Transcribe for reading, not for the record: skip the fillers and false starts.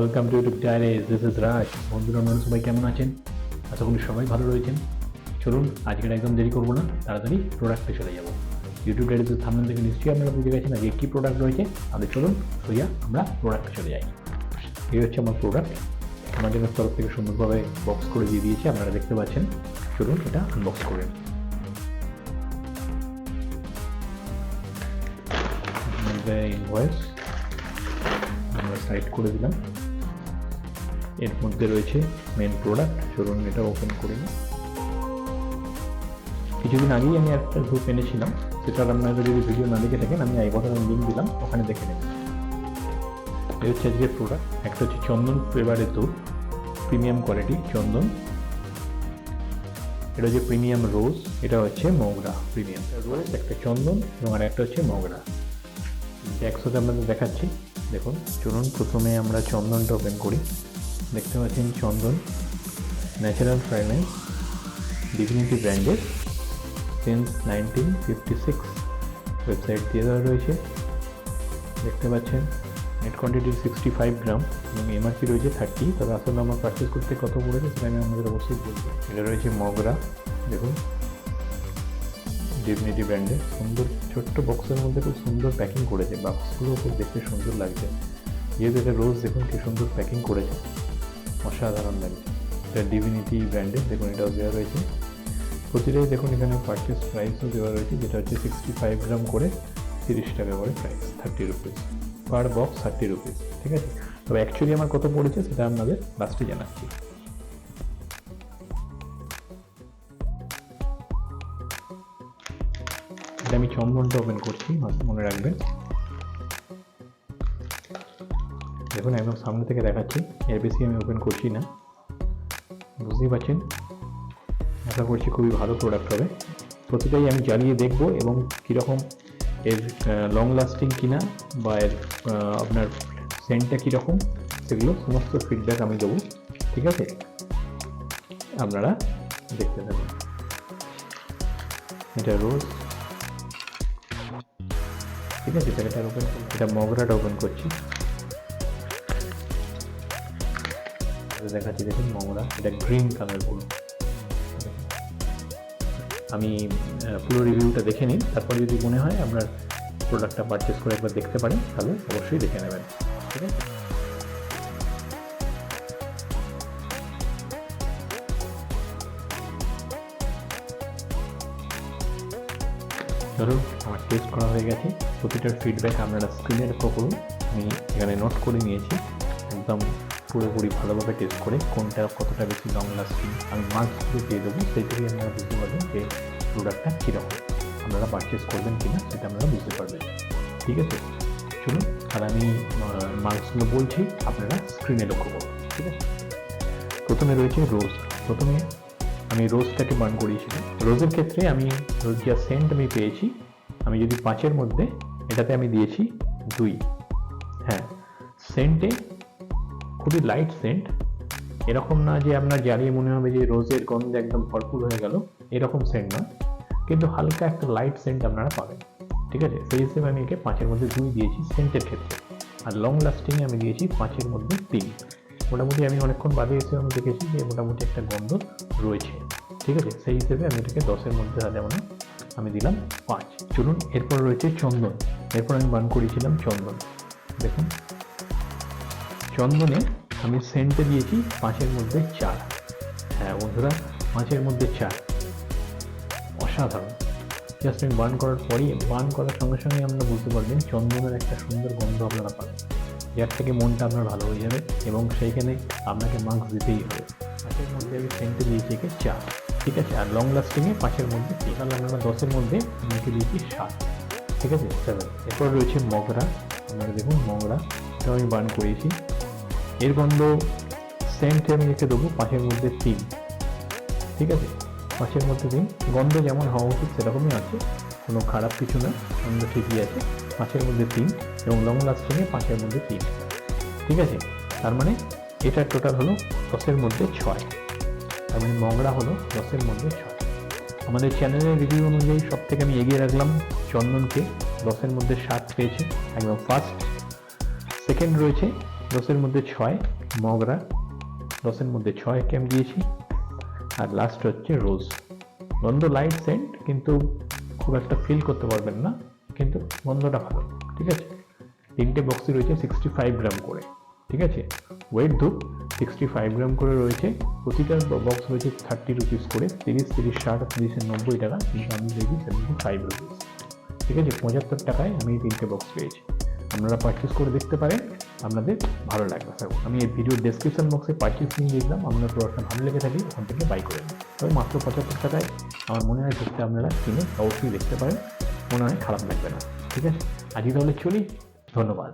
Welcome to YouTube channel. This is Raj. বন্ধুরা, আপনারা সবাই কেমন আছেন? আশা করি সবাই ভালো রয়েছেন। চলুন আজকের একদম দেরি করবো না, তাড়াতাড়ি প্রোডাক্টে চলে যাবো। ইউটিউব চ্যানেলের থাম্বনেল থেকে নিশ্চয়ই আপনারা বুঝে গেছেন আজকে কী প্রোডাক্ট রয়েছে। তাহলে চলুন সোজা আমরা প্রোডাক্টে চলে যাই। এই হচ্ছে আমার প্রোডাক্ট, আমার জন্য তরফ থেকে সুন্দরভাবে বক্স করে দিয়ে দিয়েছে, আপনারা দেখতে পাচ্ছেন। চলুন এটা আনবক্স করে ইনভয়েস আমরা সাইড করে দিলাম। এর মধ্যে রয়েছে মেন প্রোডাক্ট। চলুন এটা ওপেন করে নিই। কিছুদিন আগেই আমি একটা ধূপ এনেছিলাম, সেটা আপনারা যদি ভিডিও না দেখে থাকেন আমি এই কথার লিঙ্ক দিলাম, ওখানে দেখে নেবেন। এই হচ্ছে আজকের প্রোডাক্ট। একটা হচ্ছে চন্দন ফ্লেভারের ধূপ, প্রিমিয়াম কোয়ালিটি চন্দন। এটা হচ্ছে প্রিমিয়াম রোজ, এটা হচ্ছে মগরা। প্রিমিয়াম রোজ, একটা চন্দন এবং আর একটা হচ্ছে মগরা। একসাথে আপনাদের দেখাচ্ছি, দেখুন। চলুন প্রথমে আমরা চন্দনটা ওপেন করি। দেখতে পাচ্ছেন চন্দন ন্যাচারাল ফ্রেগনেন্স, ডিভিনিটি ব্র্যান্ডের, সিন্স 1956 ওয়েবসাইট দিয়ে দেওয়া রয়েছে। দেখতে পাচ্ছেন নেট কোয়ান্টিটি 65 গ্রাম এবং এমআরপি রয়েছে 30। তবে আসলে আমার পারচেস করতে কত পড়েছে সেটা আমি আমাদের অবশ্যই বলবো। এটা রয়েছে মগরা, দেখুন ডিভিনিটি ব্র্যান্ডের। সুন্দর ছোট্ট বক্সের মধ্যে খুব সুন্দর প্যাকিং করেছে, বক্সগুলো খুব দেখতে সুন্দর লাগছে। যেহেতু এটা রোজ, দেখুন কি সুন্দর প্যাকিং করেছে, অসাধারণ লাগছে। এটা ডিভিনিটি ব্র্যান্ডের, দেখুন এটাও দেওয়া রয়েছে। প্রতিটাই দেখুন এখানে পারচেস প্রাইসও দেওয়া রয়েছে, যেটা হচ্ছে 65 গ্রাম করে 30 টাকা করে price, 30 rupees per box, 30 rupees. ঠিক আছে, তবে অ্যাকচুয়ালি আমার কত পড়েছে সেটা আপনাদের লাস্টে জানাচ্ছি। এটা আমি চন্দনটা ওপেন করছি, মনে রাখবেন। দেখুন একদম সামনে থেকে দেখাচ্ছি, এর বেশি আমি ওপেন করছি না। বুঝতেই পারছেন, আশা করছি খুবই ভালো প্রোডাক্ট হবে। প্রতিটাই আমি জ্বালিয়ে দেখব এবং কীরকম এর লং লাস্টিং কিনা বা এর আপনার সেন্টটা কীরকম, সেগুলো সমস্ত ফিডব্যাক আমি দেবো। ঠিক আছে, আপনারা দেখতে থাকুন। এটা রোজ, ঠিক আছে। এটা ওপেন, এটা মগরাটা ওপেন করছি, দেখাচ্ছি। দেখুন মগরা, এটা গ্রিন কালার পুরো। আমি পুরো রিভিউটা দেখে নিন, তারপর যদি মনে হয় আপনার প্রোডাক্টটা পারচেস করে একবার দেখতে পারেন, তাহলে অবশ্যই দেখে নেবেন। ঠিক আছে, ধরুন আমার টেস্ট করা হয়ে গেছে। প্রতিটার ফিডব্যাক আপনারা স্ক্রিনে লক্ষ্য করুন, আমি এখানে নোট করে নিয়েছি। একদম পুরোপুরি ভালোভাবে টেস্ট করে কোনটা কতটা বেশি লং লাস্টিং আমি মার্কসগুলো দিয়ে দেবো, সেই থেকেই আপনারা বুঝতে পারবেন যে প্রোডাক্টটা কীরকম, আপনারা পারচেস করবেন কিনা সেটা আপনারা বুঝতে পারবেন। ঠিক আছে, চলুন আর আমি মার্কসগুলো বলছি, আপনারা স্ক্রিনে লক্ষ্য করুন। ঠিক আছে, প্রথমে রয়েছে রোজ। প্রথমে আমি রোজটাকে বার্ন করিয়েছিলাম। রোজের ক্ষেত্রে আমি রোজ যা সেন্ট আমি পেয়েছি, আমি যদি 5-এর মধ্যে এটাতে আমি দিয়েছি 2। হ্যাঁ, সেন্টে খুবই লাইট সেন্ট, এরকম না যে আপনার জ্বালিয়ে মনে হবে যে রোজের গন্ধে একদম ভরপুর হয়ে গেল, এরকম সেন্ট না, কিন্তু হালকা একটা লাইট সেন্ট আপনারা পাবেন। ঠিক আছে, সেই হিসেবে আমি একে 5-এর মধ্যে 2 দিয়েছি সেন্টের ক্ষেত্রে। আর লং লাস্টিংয়ে আমি দিয়েছি 5-এর মধ্যে 3। মোটামুটি আমি অনেকক্ষণ বাদে এসে আমি দেখেছি যে মোটামুটি একটা গন্ধ রয়েছে। ঠিক আছে, সেই হিসেবে আমি এটাকে 10-এর মধ্যে যেমন আমি দিলাম 5। চলুন এরপর রয়েছে চন্দন। এরপর আমি বার্ন করেছিলাম চন্দন। দেখুন চন্দনে আমি সেন্টে দিয়েছি 5-এর মধ্যে 4। হ্যাঁ বন্ধুরা, 5-এর মধ্যে 4, অসাধারণ। জাস্ট আমি বার্ন করার পরই, বার্ন করার সঙ্গে সঙ্গে আপনারা বুঝতে পারবেন চন্দনের একটা সুন্দর গন্ধ আপনারা পাবেন, যার থেকে মনটা আপনার ভালো হয়ে যাবে এবং সেইখানে আপনাকে মার্কস দিতেই হবে। 5-এর মধ্যে আমি সেন্টে দিয়েছি একে 4। ঠিক আছে, আর লং লাস্টিংয়ে 5-এর মধ্যে 3। তাহলে আপনারা 10-এর মধ্যে আমি একে দিয়েছি 7। ঠিক আছে, 7। এরপর রয়েছে মগরা। আপনারা দেখুন মগরা, এটাও আমি বার্ন করিয়েছি। এর গন্ধ সেন্টে আমি একে দেবো 5-এর মধ্যে 3। ঠিক আছে, 5-এর মধ্যে 3। গন্ধ যেমন হওয়া উচিত সেরকমই আছে, কোনো খারাপ কিছু না, গন্ধ ঠিকই আছে। 5-এর মধ্যে 3 এবং লং লাস্টিংয়ে 5-এর মধ্যে 3। ঠিক আছে, তার মানে এটা টোটাল হলো 10-এর মধ্যে 6। তার মানে মগরা হলো 10-এর মধ্যে 6। আমাদের চ্যানেলের রিভিউ অনুযায়ী সব থেকে আমি এগিয়ে রাখলাম চন্দনকে, 10-এর মধ্যে 7 পেয়েছে একদম ফার্স্ট। সেকেন্ড রয়েছে 10-এর মধ্যে 6 মগরা, 10-এর মধ্যে 6কে আমি দিয়েছি। আর লাস্ট হচ্ছে রোজ। গন্ধ লাইট সেন্ট, কিন্তু খুব একটা ফিল করতে পারবেন না, কিন্তু গন্ধটা ভালো। ঠিক আছে, 3টে বক্সই রয়েছে 65 গ্রাম করে। ঠিক আছে, ওয়েট ধূপ 65 গ্রাম করে রয়েছে। প্রতিটা বক্স রয়েছে 30 রুপিস করে, 30, 30, 60, 30, 90 টাকা, কিন্তু আমি পেয়েছি 75 রুপিস। ঠিক আছে, 75 টাকায় আমি এই 3টে বক্স পেয়েছি। আপনারা পারচেস করে দেখতে পারেন, আপনাদের ভালো লাগবে। স্যার আমি এই ভিডিওর ডেসক্রিপশন বক্সে পারচেস নিয়ে দেখলাম, আপনার প্রোডাক্টটা ভালো লেগে থাকে ওখান থেকে বাই করে নেন। তবে মাত্র 75 টাকায় আমার মনে হয় দেখতে আপনারা কিনে অবশ্যই দেখতে পারেন, মনে হয় খারাপ লাগবে না। ঠিক আছে, আজই তাহলে চলি, ধন্যবাদ।